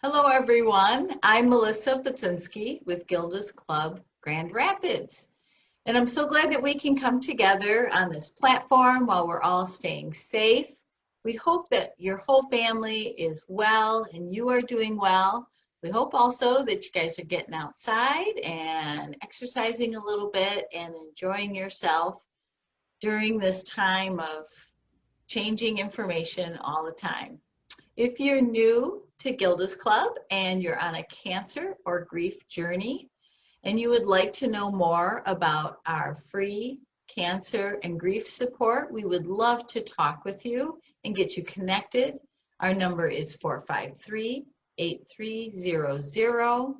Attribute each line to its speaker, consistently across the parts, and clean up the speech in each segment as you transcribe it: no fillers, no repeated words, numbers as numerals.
Speaker 1: Hello, everyone. I'm Melissa Paczynski with Gilda's Club Grand Rapids. And I'm so glad that we can come together on this platform while we're all staying safe. We hope that your whole family is well and you are doing well. We hope also that you guys are getting outside and exercising a little bit and enjoying yourself during this time of changing information all the time. If you're new to Gilda's Club and you're on a cancer or grief journey and you would like to know more about our free cancer and grief support, we would love to talk with you and get you connected. Our number is 453-8300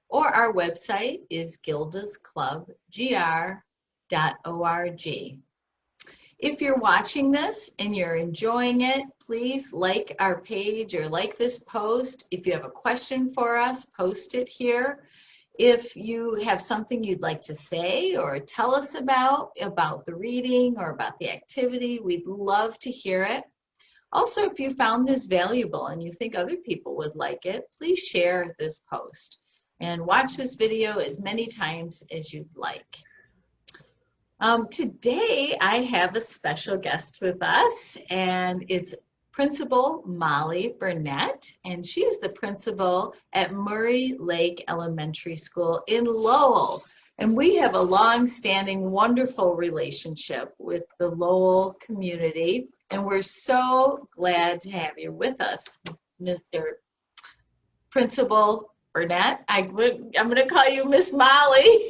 Speaker 1: or our website is gildasclubgr.org. If you're watching this and you're enjoying it, please like our page or like this post. If you have a question for us, post it here. If you have something you'd like to say or tell us about the reading or about the activity, we'd love to hear it. Also, if you found this valuable and you think other people would like it, please share this post and watch this video as many times as you'd like. Today I have a special guest with us, and it's Principal Molly Burnett, and she is the principal at Murray Lake Elementary School in Lowell. And we have a long-standing, wonderful relationship with the Lowell community, and we're so glad to have you with us, Mr. Principal Burnett. I'm going to call you Miss Molly.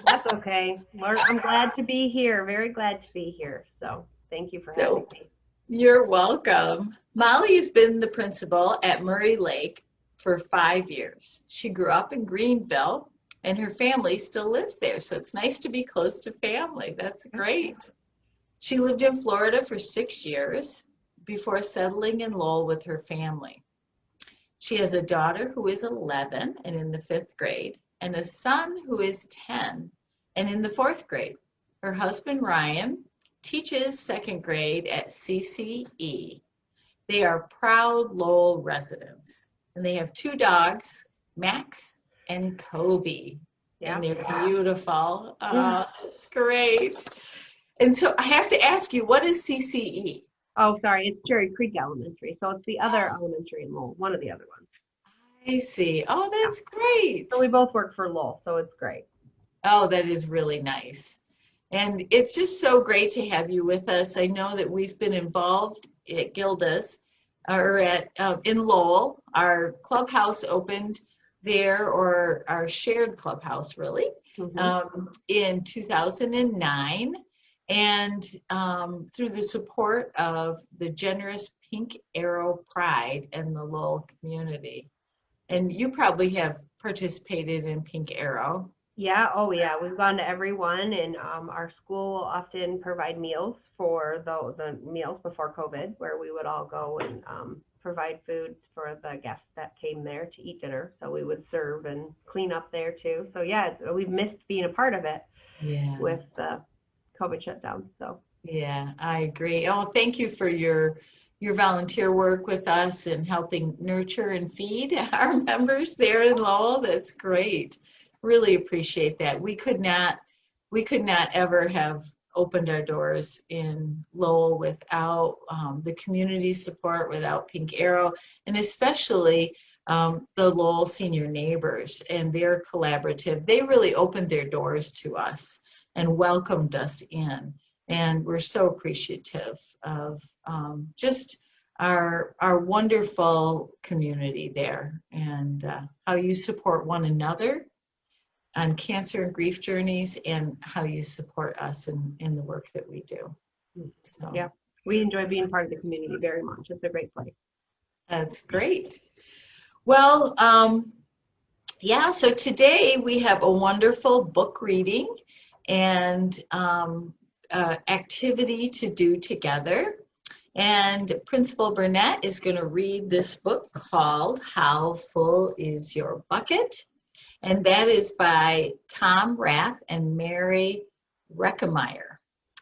Speaker 2: That's okay. I'm glad to be here. Very glad to be here. So thank you for having me.
Speaker 1: You're welcome. Molly has been the principal at Murray Lake for 5 years. She grew up in Greenville and her family still lives there. So it's nice to be close to family. That's great. She lived in Florida for 6 years before settling in Lowell with her family. She has a daughter who is 11 and in the 5th grade, and a son who is 10 and in the 4th grade. Her husband, Ryan, teaches 2nd grade at CCE. They are proud Lowell residents, and they have 2 dogs, Max and Kobe. Yeah. And they're beautiful. It's great. And so I have to ask you, what is CCE?
Speaker 2: Oh, sorry, it's Cherry Creek Elementary. So it's the other elementary in Lowell, one of the other ones.
Speaker 1: I see. Oh, that's great.
Speaker 2: So we both work for Lowell, so it's great.
Speaker 1: Oh, that is really nice. And it's just so great to have you with us. I know that we've been involved at Gilda's or in Lowell. Our clubhouse opened there, or our shared clubhouse really, in 2009. And through the support of the generous Pink Arrow Pride and the Lowell community. And you probably have participated in Pink Arrow.
Speaker 2: Yeah, oh yeah, we've gone to every one, and our school will often provide meals for the meals before COVID, where we would all go and provide food for the guests that came there to eat dinner. So we would serve and clean up there too. So yeah, we've missed being a part of it with the COVID shutdown. So
Speaker 1: yeah, I agree. Oh, thank you for your volunteer work with us and helping nurture and feed our members there in Lowell. That's great. Really appreciate that. We could not ever have opened our doors in Lowell without the community support, without Pink Arrow, and especially the Lowell Senior Neighbors and their collaborative. They really opened their doors to us and welcomed us in. And we're so appreciative of just our wonderful community there, and how you support one another on cancer and grief journeys, and how you support us in the work that we do. So
Speaker 2: yeah, we enjoy being part of the community very much. It's a great place.
Speaker 1: That's great. Well, yeah, so today we have a wonderful book reading and activity to do together. And Principal Burnett is going to read this book called How Full Is Your Bucket? And that is by Tom Rath and Mary Reckemeyer.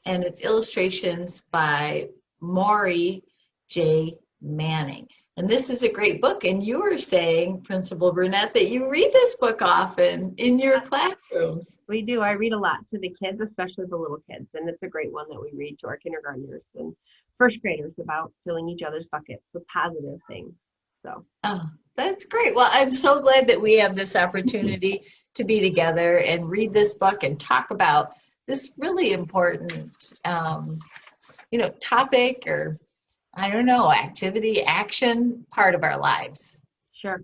Speaker 1: And it's illustrations by Maury J. Manning. And this is a great book. And you were saying, Principal Burnett, that you read this book often in your classrooms.
Speaker 2: We do. I read a lot to the kids, especially the little kids. And it's a great one that we read to our kindergartners and first graders about filling each other's buckets with positive things. So.
Speaker 1: Oh, that's great. Well, I'm so glad that we have this opportunity to be together and read this book and talk about this really important, topic, or I don't know, activity, action, part of our lives.
Speaker 2: Sure.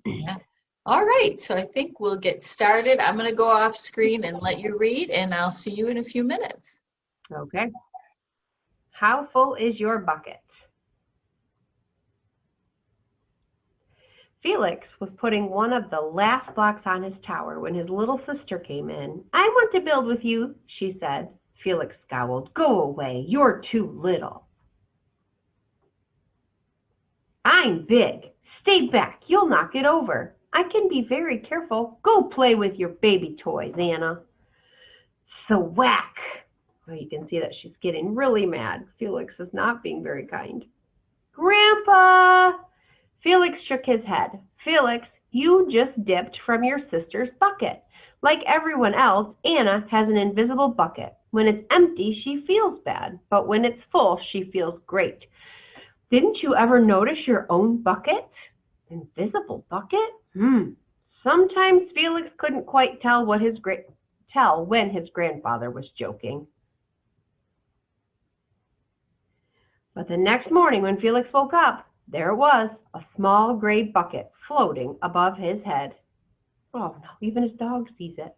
Speaker 1: Yeah. All right. So I think we'll get started. I'm going to go off screen and let you read, and I'll see you in a few minutes.
Speaker 2: Okay. How full is your bucket? Felix was putting one of the last blocks on his tower when his little sister came in. I want to build with you, she said. Felix scowled. Go away. You're too little. I'm big. Stay back. You'll knock it over. I can be very careful. Go play with your baby toys, Anna. So whack. Well, you can see that she's getting really mad. Felix is not being very kind. Grandpa! Felix shook his head. Felix, you just dipped from your sister's bucket. Like everyone else, Anna has an invisible bucket. When it's empty, she feels bad, but when it's full, she feels great. Didn't you ever notice your own bucket? Invisible bucket? Sometimes Felix couldn't quite tell when his grandfather was joking. But the next morning when Felix woke up, there it was, a small gray bucket floating above his head. Oh no, even his dog sees it.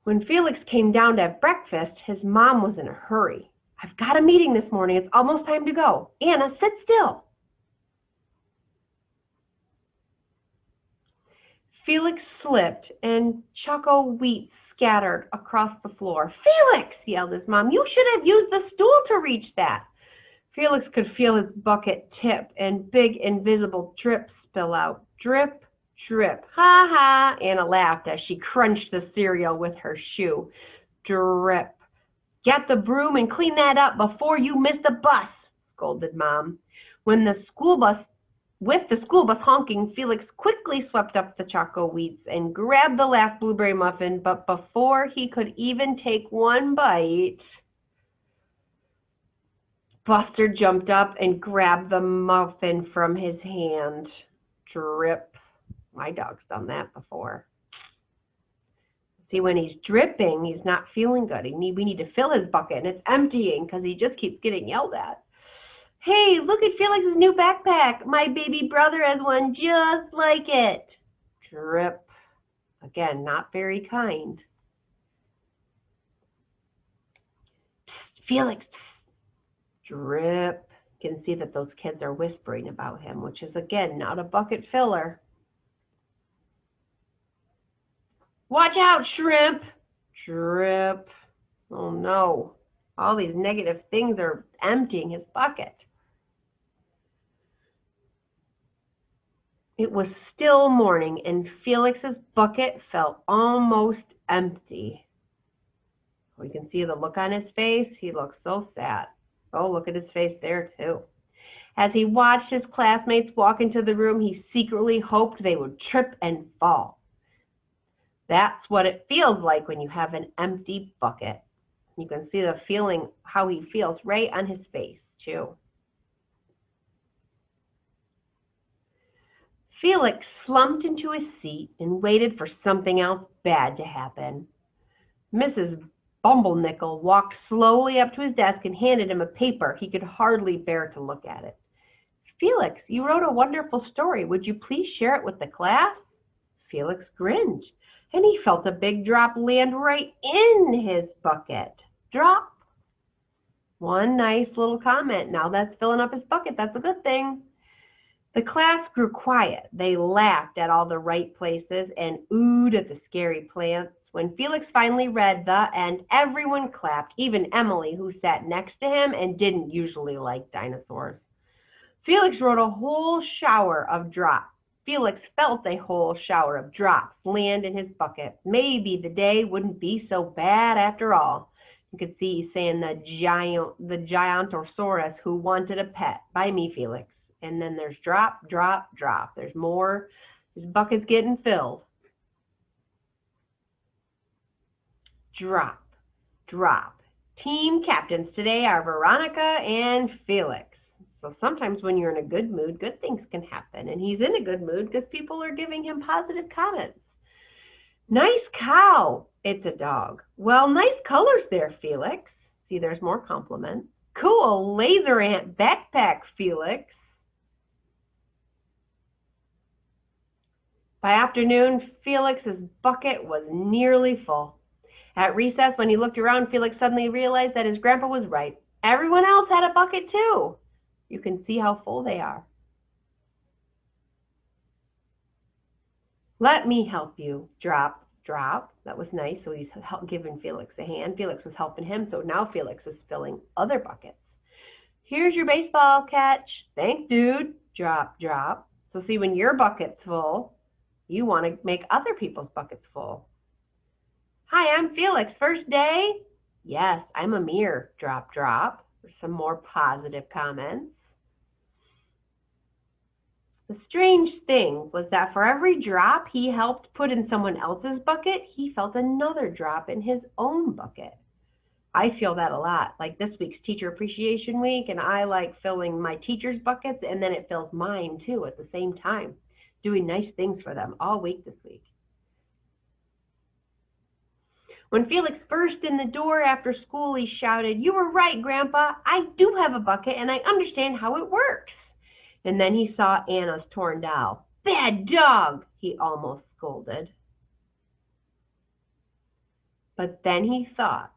Speaker 2: When Felix came down to have breakfast, his mom was in a hurry. I've got a meeting this morning. It's almost time to go. Anna, sit still. Felix slipped and Choco Wheat scattered across the floor. Felix, yelled his mom, you should have used the stool to reach that. Felix could feel his bucket tip and big invisible drip spill out. Drip, drip. Ha ha, Anna laughed as she crunched the cereal with her shoe. Drip. Get the broom and clean that up before you miss the bus, scolded Mom. With the school bus honking, Felix quickly swept up the Choco Wheats and grabbed the last blueberry muffin, but before he could even take one bite, Buster jumped up and grabbed the muffin from his hand. Drip. My dog's done that before. See, when he's dripping, he's not feeling good. We need to fill his bucket, and it's emptying because he just keeps getting yelled at. Hey, look at Felix's new backpack. My baby brother has one just like it. Drip. Again, not very kind. Psst, Felix. Psst. Drip. You can see that those kids are whispering about him, which is, again, not a bucket filler. Watch out, Shrimp. Drip. Oh, no. All these negative things are emptying his bucket. It was still morning, and Felix's bucket felt almost empty. We can see the look on his face. He looks so sad. Oh, look at his face there, too. As he watched his classmates walk into the room, he secretly hoped they would trip and fall. That's what it feels like when you have an empty bucket. You can see the feeling, how he feels right on his face, too. Felix slumped into his seat and waited for something else bad to happen. Mrs. Bumblenickel walked slowly up to his desk and handed him a paper. He could hardly bear to look at it. Felix, you wrote a wonderful story. Would you please share it with the class? Felix grinned, and he felt a big drop land right in his bucket. Drop. One nice little comment. Now that's filling up his bucket. That's a good thing. The class grew quiet. They laughed at all the right places and oohed at the scary plants. When Felix finally read the end, everyone clapped, even Emily, who sat next to him and didn't usually like dinosaurs. Felix wrote a whole shower of drops. Felix felt a whole shower of drops land in his bucket. Maybe the day wouldn't be so bad after all. You could see he's saying the Gigantosaurus who wanted a pet. Buy me, Felix. And then there's drop, drop, drop. There's more. His bucket's getting filled. Drop, drop. Team captains today are Veronica and Felix. So sometimes when you're in a good mood, good things can happen. And he's in a good mood because people are giving him positive comments. Nice cow. It's a dog. Well, nice colors there, Felix. See, there's more compliments. Cool laser ant backpack, Felix. By afternoon, Felix's bucket was nearly full. At recess, when he looked around, Felix suddenly realized that his grandpa was right. Everyone else had a bucket too. You can see how full they are. Let me help you. Drop, drop. That was nice. So he's giving Felix a hand. Felix was helping him. So now Felix is filling other buckets. Here's your baseball catch. Thanks, dude. Drop, drop. So see, when your bucket's full, you want to make other people's buckets full. Hi, I'm Felix. First day? Yes, I'm Amir. Drop, drop. There's some more positive comments. The strange thing was that for every drop he helped put in someone else's bucket, he felt another drop in his own bucket. I feel that a lot. Like this week's Teacher Appreciation Week, and I like filling my teachers' buckets, and then it fills mine too at the same time, doing nice things for them all week this week. When Felix burst in the door after school, he shouted, "You were right, Grandpa. I do have a bucket, and I understand how it works." And then he saw Anna's torn doll. "Bad dog," he almost scolded. But then he thought,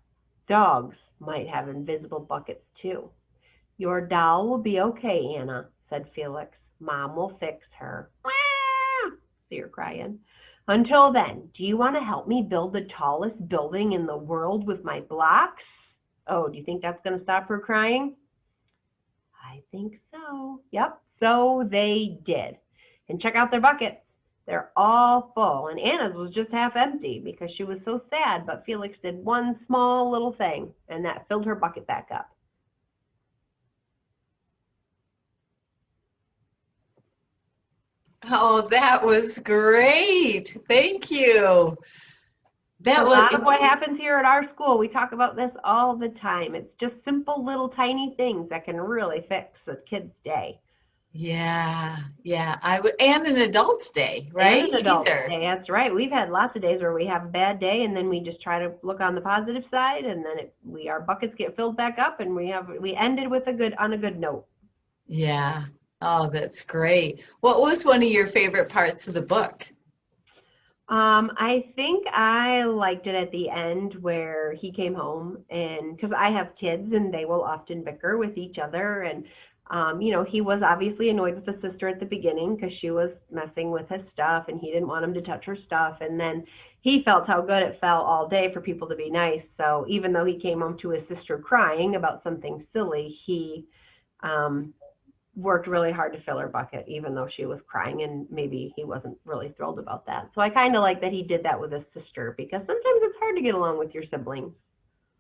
Speaker 2: dogs might have invisible buckets too. "Your doll will be okay, Anna," said Felix. "Mom will fix her." See her crying. "Until then, do you want to help me build the tallest building in the world with my blocks?" Oh, do you think that's going to stop her crying? I think so. Yep, so they did. And check out their buckets. They're all full. And Anna's was just half empty because she was so sad, but Felix did one small little thing, and that filled her bucket back up.
Speaker 1: Oh, that was great. Thank you. That
Speaker 2: A
Speaker 1: was,
Speaker 2: lot of what happens here at our school, we talk about this all the time. It's just simple little tiny things that can really fix a kid's day.
Speaker 1: yeah, yeah. I would, and an adult's day, right?
Speaker 2: And an adult
Speaker 1: Either.
Speaker 2: day, that's right. We've had lots of days where we have a bad day, and then we just try to look on the positive side, and then our buckets get filled back up, and we ended with on a good note.
Speaker 1: Yeah. Oh, that's great. What was one of your favorite parts of the book?
Speaker 2: I think I liked it at the end where he came home, and because I have kids and they will often bicker with each other, and he was obviously annoyed with his sister at the beginning because she was messing with his stuff and he didn't want him to touch her stuff, and then he felt how good it felt all day for people to be nice. So even though he came home to his sister crying about something silly, he worked really hard to fill her bucket, even though she was crying, and maybe he wasn't really thrilled about that. So I kind of like that he did that with his sister, because sometimes it's hard to get along with your siblings.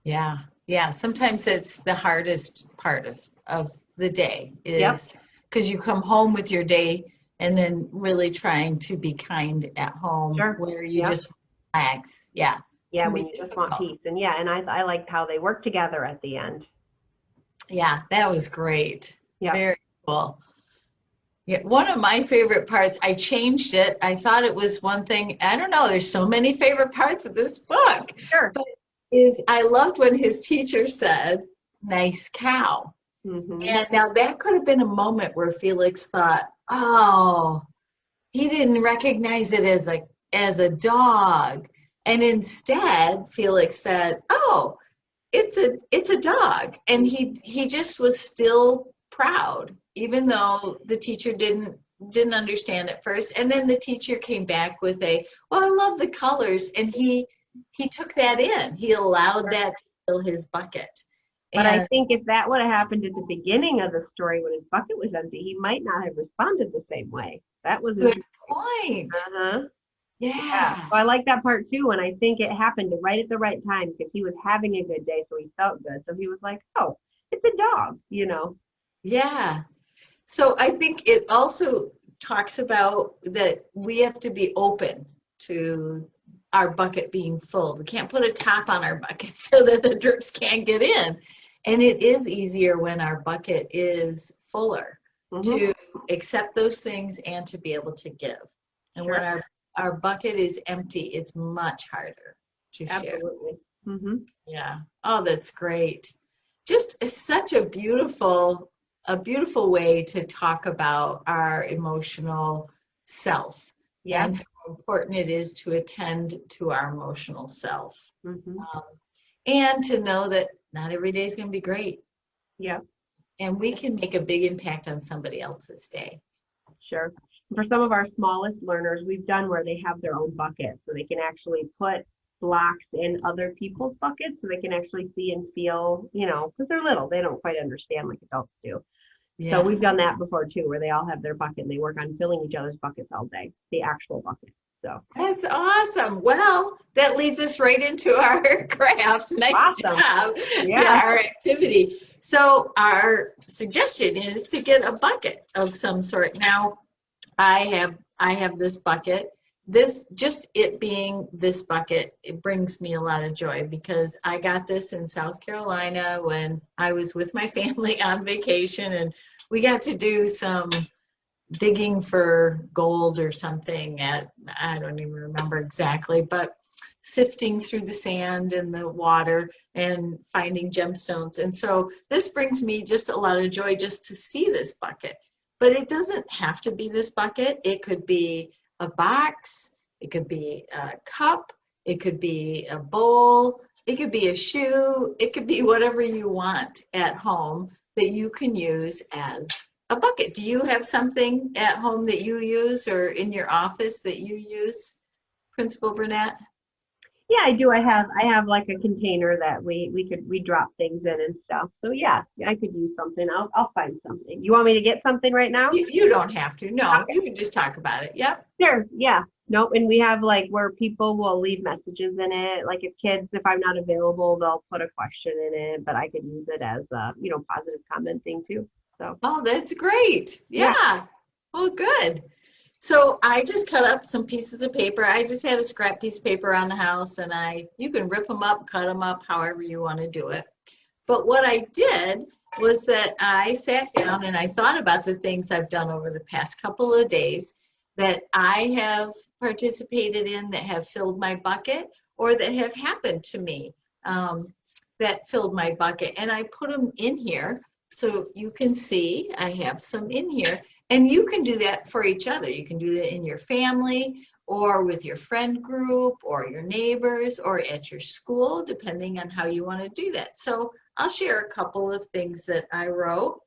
Speaker 1: Yeah. Yeah. Sometimes it's the hardest part of the day is because you come home with your day and then really trying to be kind at home where you just relax. Yeah.
Speaker 2: Yeah. When you just want peace. And I liked how they worked together at the end.
Speaker 1: Yeah. That was great.
Speaker 2: Yeah.
Speaker 1: Very cool. Yeah, one of my favorite parts, I changed it. I thought it was one thing, I don't know, there's so many favorite parts of this book.
Speaker 2: Sure.
Speaker 1: But I loved when his teacher said, "Nice cow." Mm-hmm. And now that could have been a moment where Felix thought, oh, he didn't recognize it as a dog. And instead, Felix said, oh, it's a dog. And he just was still proud, even though the teacher didn't understand at first. And then the teacher came back with well, I love the colors. And he took that in. He allowed that to fill his bucket.
Speaker 2: But I think if that would have happened at the beginning of the story when his bucket was empty, he might not have responded the same way. That was
Speaker 1: a good point.
Speaker 2: Uh-huh. Yeah.
Speaker 1: Yeah.
Speaker 2: So I like that part too. And I think it happened right at the right time because he was having a good day. So he felt good. So he was like, oh, it's a dog, you know?
Speaker 1: Yeah. So I think it also talks about that we have to be open to our bucket being full. We can't put a top on our bucket so that the drips can't get in. And it is easier when our bucket is fuller
Speaker 2: Hmm.
Speaker 1: to accept those things and to be able to give. And when
Speaker 2: Sure.
Speaker 1: our bucket is empty, it's much harder to share.
Speaker 2: Absolutely. Hmm.
Speaker 1: Yeah. Oh, that's great. Just such a beautiful way to talk about our emotional self
Speaker 2: Yeah.
Speaker 1: and how important it is to attend to our emotional self.
Speaker 2: Hmm.
Speaker 1: Um, and to know that not every day is going to be great.
Speaker 2: Yeah.
Speaker 1: And we can make a big impact on somebody else's day.
Speaker 2: Sure. For some of our smallest learners, we've done where they have their own bucket so they can actually put blocks in other people's buckets so they can actually see and feel, you know, because they're little, they don't quite understand like adults do. So
Speaker 1: Yeah.
Speaker 2: we've done that before too, where they all have their bucket and they work on filling each other's buckets all day, the actual bucket. So
Speaker 1: That's awesome. Well, that leads us right into our craft. Nice
Speaker 2: awesome.
Speaker 1: job.
Speaker 2: Yeah.
Speaker 1: Yeah, our activity. So our suggestion is to get a bucket of some sort. Now, I have this bucket. This just it being this bucket, it brings me a lot of joy because I got this in South Carolina when I was with my family on vacation, and we got to do some digging for gold or something at, I don't even remember exactly, but sifting through the sand and the water and finding gemstones. And so this brings me just a lot of joy just to see this bucket. But it doesn't have to be this bucket. It could be a box, it could be a cup, it could be a bowl, it could be a shoe, it could be whatever you want at home that you can use as a bucket. Do you have something at home that you use or in your office that you use, Principal Burnett?
Speaker 2: Yeah, I do. I have like a container that we drop things in and stuff. So yeah, I could use something. I'll find something. You want me to get something right now?
Speaker 1: You don't have to. No,
Speaker 2: Okay.
Speaker 1: you can just talk about it. Yep.
Speaker 2: Sure. Yeah. Nope. And we have like where people will leave messages in it. Like if kids, if I'm not available, they'll put a question in it, but I could use it as a, positive comment thing too. So
Speaker 1: Oh, that's great.
Speaker 2: yeah.
Speaker 1: Yeah. Oh, good. So I just cut up some pieces of paper. I just had a scrap piece of paper around the house, and you can rip them up, cut them up, however you want to do it. But what I did was that I sat down and I thought about the things I've done over the past couple of days that I have participated in that have filled my bucket or that have happened to me that filled my bucket. And I put them in here so you can see I have some in here. And you can do that for each other. You can do that in your family or with your friend group or your neighbors or at your school, depending on how you want to do that. So I'll share a couple of things that I wrote.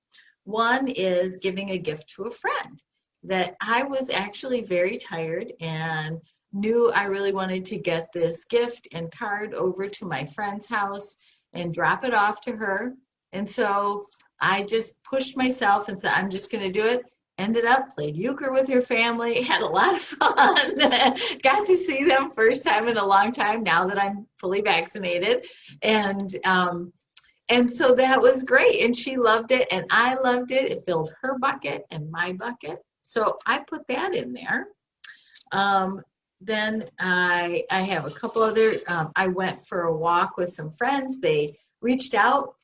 Speaker 1: One is giving a gift to a friend that I was actually very tired and knew I really wanted to get this gift and card over to my friend's house and drop it off to her. And so I just pushed myself and said, I'm just going to do it. Ended up played euchre with her family, had a lot of fun, got to see them first time in a long time now that I'm fully vaccinated. And so that was great. And she loved it and I loved it. It filled her bucket and my bucket. So I put that in there. Then I have a couple other, I went for a walk with some friends. They reached out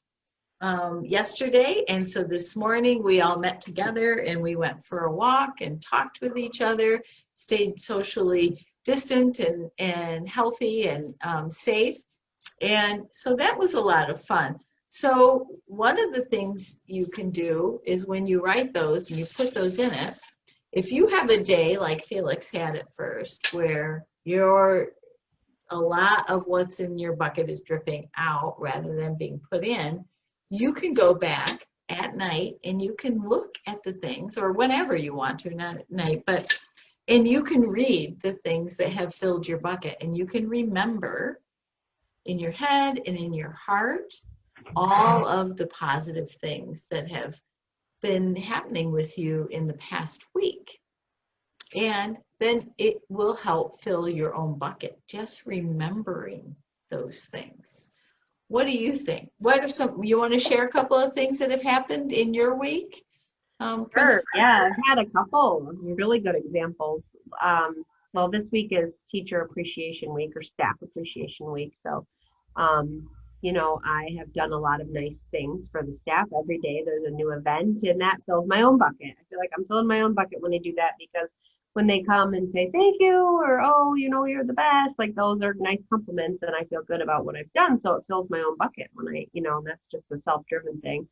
Speaker 1: yesterday. And so this morning we all met together and we went for a walk and talked with each other, stayed socially distant and healthy and safe. And so that was a lot of fun. So one of the things you can do is when you write those and you put those in it, if you have a day like Felix had at first, where a lot of what's in your bucket is dripping out rather than being put in, you can go back at night and you can look at the things, or whenever you want to, not at night, and you can read the things that have filled your bucket and you can remember in your head and in your heart all of the positive things that have been happening with you in the past week. And then it will help fill your own bucket, just remembering those things. What do you think? What are some, you want to share a couple of things that have happened in your week?
Speaker 2: Sure.
Speaker 1: Principal?
Speaker 2: Yeah, I've had a couple of really good examples. Well, this week is Teacher Appreciation Week or Staff Appreciation Week. So, um, I have done a lot of nice things for the staff. Every day there's a new event, and that fills my own bucket. I feel like I'm filling my own bucket when I do that because when they come and say thank you or, oh, you're the best, like those are nice compliments, and I feel good about what I've done. So it fills my own bucket when that's just a self-driven thing.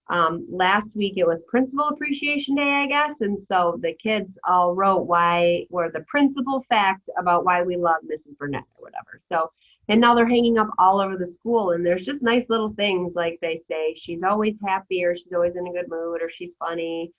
Speaker 2: Last week it was Principal Appreciation Day, I guess, and so the kids all wrote the principal facts about why we love Mrs. Burnett or whatever. So, and now they're hanging up all over the school, and there's just nice little things like they say she's always happy, or she's always in a good mood, or she's funny.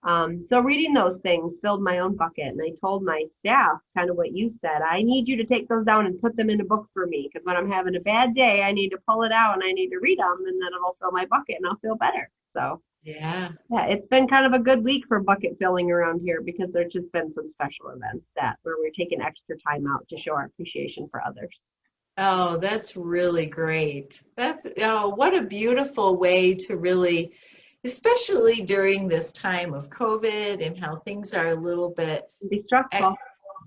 Speaker 2: So reading those things filled my own bucket, and I told my staff kind of what you said. I need you to take those down and put them in a book for me, because when I'm having a bad day, I need to pull it out and I need to read them, and then it'll fill my bucket and I'll feel better. So
Speaker 1: Yeah.
Speaker 2: yeah, it's been kind of a good week for bucket filling around here because there's just been some special events where we're taking extra time out to show our appreciation for others.
Speaker 1: Oh, that's really great. What a beautiful way to really, especially during this time of COVID and how things are a little bit,
Speaker 2: Be stressful.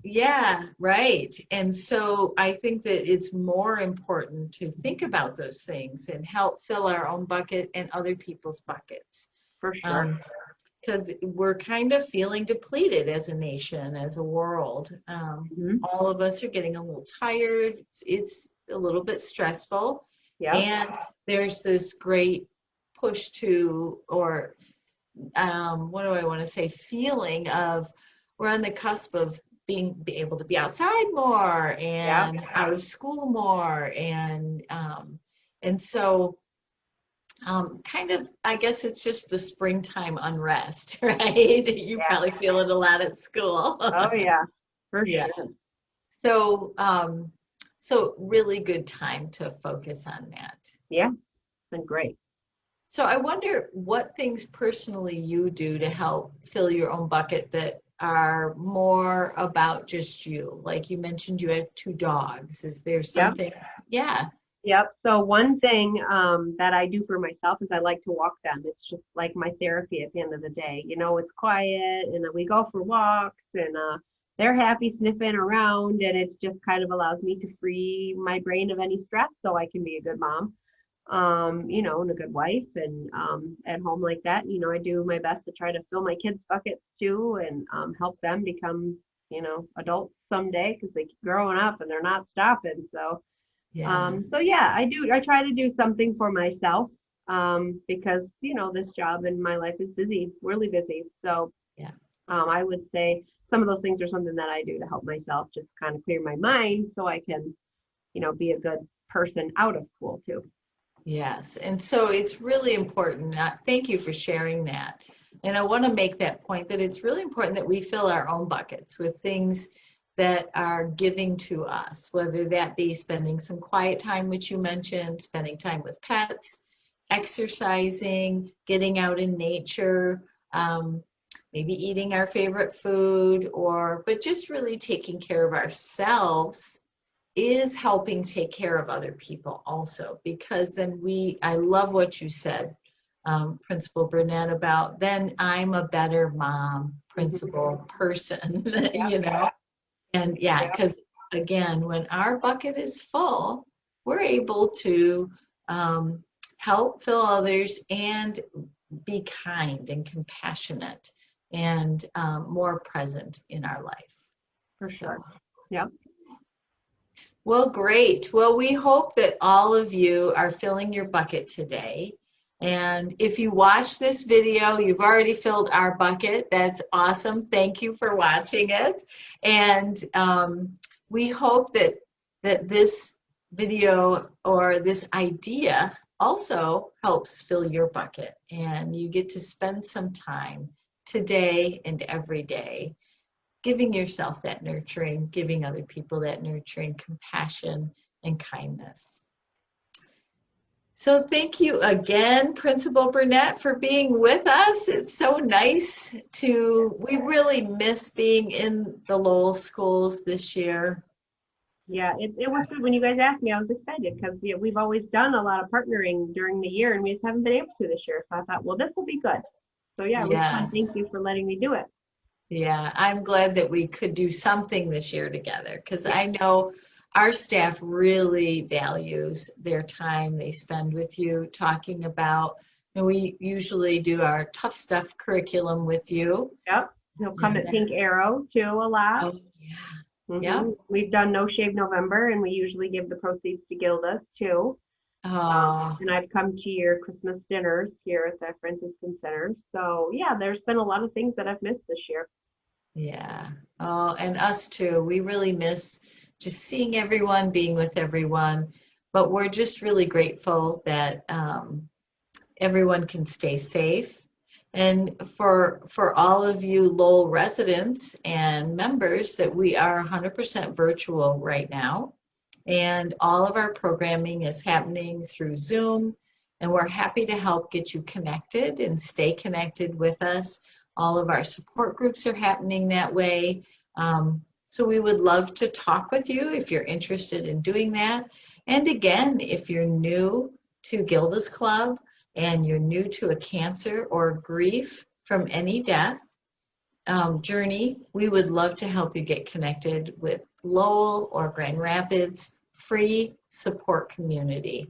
Speaker 1: yeah, right. And so I think that it's more important to think about those things and help fill our own bucket and other people's buckets.
Speaker 2: For sure.
Speaker 1: Because we're kind of feeling depleted as a nation, as a world. All of us are getting a little tired. It's a little bit stressful.
Speaker 2: Yeah.
Speaker 1: And there's this great push to, or what do I want to say, feeling of we're on the cusp of being able to be outside more and out of school more. And so kind of, I guess it's just the springtime unrest, right? You probably feel it a lot at school.
Speaker 2: Oh yeah, for
Speaker 1: Yeah.
Speaker 2: sure.
Speaker 1: So really good time to focus on that.
Speaker 2: Yeah, been great.
Speaker 1: So I wonder what things personally you do to help fill your own bucket that are more about just you. Like you mentioned you have 2 dogs. Is there something? Yeah.
Speaker 2: Yep. So one thing that I do for myself is I like to walk them. It's just like my therapy at the end of the day. It's quiet, and then we go for walks, and they're happy sniffing around, and it just kind of allows me to free my brain of any stress so I can be a good mom, and a good wife, and at home like that. I do my best to try to fill my kids' buckets too, and help them become, adults someday, because they keep growing up and they're not stopping. So.
Speaker 1: Yeah.
Speaker 2: I try to do something for myself, because, this job in my life is busy, really busy. So,
Speaker 1: Yeah.
Speaker 2: I would say some of those things are something that I do to help myself just kind of clear my mind so I can, be a good person out of school too.
Speaker 1: Yes. And so it's really important. Thank you for sharing that. And I want to make that point that it's really important that we fill our own buckets with things that are giving to us, whether that be spending some quiet time, which you mentioned, spending time with pets, exercising, getting out in nature, maybe eating our favorite food, but just really taking care of ourselves is helping take care of other people also, because then I love what you said, Principal Burnett, about then I'm a better mom, principal person, And because again, when our bucket is full, we're able to help fill others and be kind and compassionate and more present in our life.
Speaker 2: For sure. Yep.
Speaker 1: Well, great. Well, we hope that all of you are filling your bucket today. And if you watch this video, you've already filled our bucket. That's awesome. Thank you for watching it. And we hope that this video or this idea also helps fill your bucket. And you get to spend some time today and every day giving yourself that nurturing, giving other people that nurturing, compassion, and kindness. So thank you again, Principal Burnett, for being with us. It's so nice we really miss being in the Lowell schools this year.
Speaker 2: Yeah, it was good when you guys asked me. I was excited because we've always done a lot of partnering during the year, and we just haven't been able to this year. So I thought, well, this will be good. So yeah, it was fun.
Speaker 1: Yes.
Speaker 2: Thank you for letting me do it.
Speaker 1: Yeah, I'm glad that we could do something this year together because
Speaker 2: Yeah.
Speaker 1: I know our staff really values their time they spend with you talking about, and we usually do our tough stuff curriculum with you.
Speaker 2: Yep. He'll come
Speaker 1: And
Speaker 2: at Pink Arrow too a lot.
Speaker 1: oh yeah, yep.
Speaker 2: We've done No Shave November, and we usually give the proceeds to Gilda's too.
Speaker 1: Oh,
Speaker 2: And I've come to your Christmas dinners here at the Franciscan Center. So yeah, there's been a lot of things that I've missed this year.
Speaker 1: yeah. Oh, and us too. We really miss just seeing everyone, being with everyone. But we're just really grateful that everyone can stay safe. And for all of you Lowell residents and members, that we are 100% virtual right now. And all of our programming is happening through Zoom. And we're happy to help get you connected and stay connected with us. All of our support groups are happening that way. So we would love to talk with you if you're interested in doing that. And again, if you're new to Gilda's Club and you're new to a cancer or grief from any death journey, we would love to help you get connected with Lowell or Grand Rapids free support community.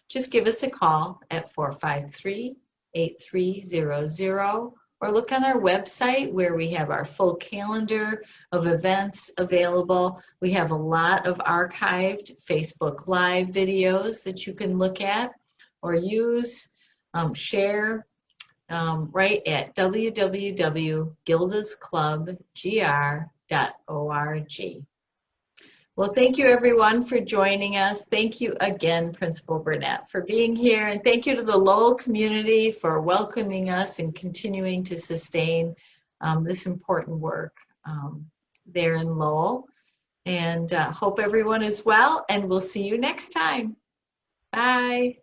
Speaker 1: Just give us a call at 453-8300 or look on our website where we have our full calendar of events available. We have a lot of archived Facebook Live videos that you can look at or use, share right at www.gildasclubgr.org. Well, thank you everyone for joining us. Thank you again, Principal Burnett, for being here. And thank you to the Lowell community for welcoming us and continuing to sustain this important work there in Lowell. And hope everyone is well, and we'll see you next time. Bye.